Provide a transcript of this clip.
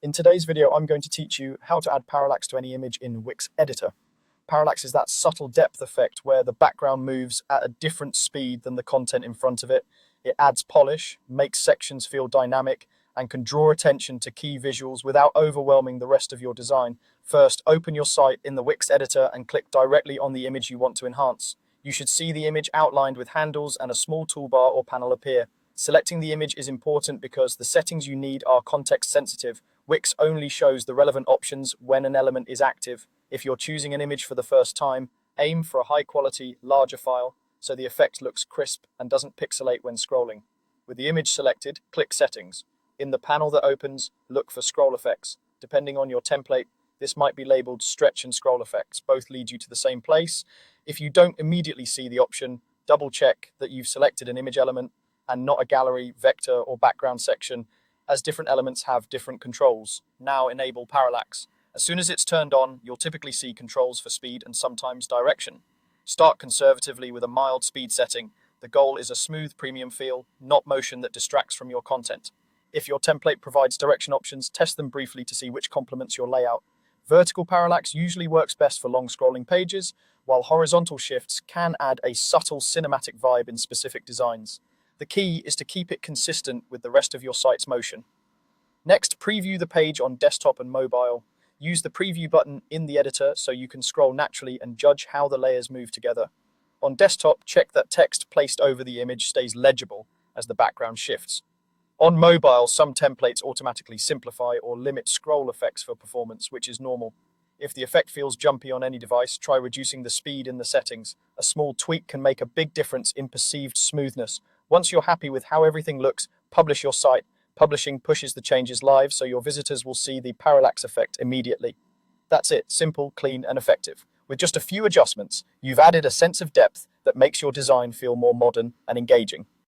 In today's video, I'm going to teach you how to add parallax to any image in Wix Editor. Parallax is that subtle depth effect where the background moves at a different speed than the content in front of it. It adds polish, makes sections feel dynamic, and can draw attention to key visuals without overwhelming the rest of your design. First, open your site in the Wix Editor and click directly on the image you want to enhance. You should see the image outlined with handles and a small toolbar or panel appear. Selecting the image is important because the settings you need are context sensitive. Wix only shows the relevant options when an element is active. If you're choosing an image for the first time, aim for a high quality, larger file so the effect looks crisp and doesn't pixelate when scrolling. With the image selected, click Settings. In the panel that opens, look for scroll effects. Depending on your template, this might be labeled stretch and scroll effects. Both lead you to the same place. If you don't immediately see the option, double check that you've selected an image element and not a gallery, vector, or background section, as different elements have different controls. Now enable parallax. As soon as it's turned on, you'll typically see controls for speed and sometimes direction. Start conservatively with a mild speed setting. The goal is a smooth premium feel, not motion that distracts from your content. If your template provides direction options, test them briefly to see which complements your layout. Vertical parallax usually works best for long scrolling pages, while horizontal shifts can add a subtle cinematic vibe in specific designs. The key is to keep it consistent with the rest of your site's motion. Next, preview the page on desktop and mobile. Use the preview button in the editor so you can scroll naturally and judge how the layers move together. On desktop, check that text placed over the image stays legible as the background shifts. On mobile, some templates automatically simplify or limit scroll effects for performance, which is normal. If the effect feels jumpy on any device, try reducing the speed in the settings. A small tweak can make a big difference in perceived smoothness. Once you're happy with how everything looks, publish your site. Publishing pushes the changes live, so your visitors will see the parallax effect immediately. That's it, simple, clean, and effective. With just a few adjustments, you've added a sense of depth that makes your design feel more modern and engaging.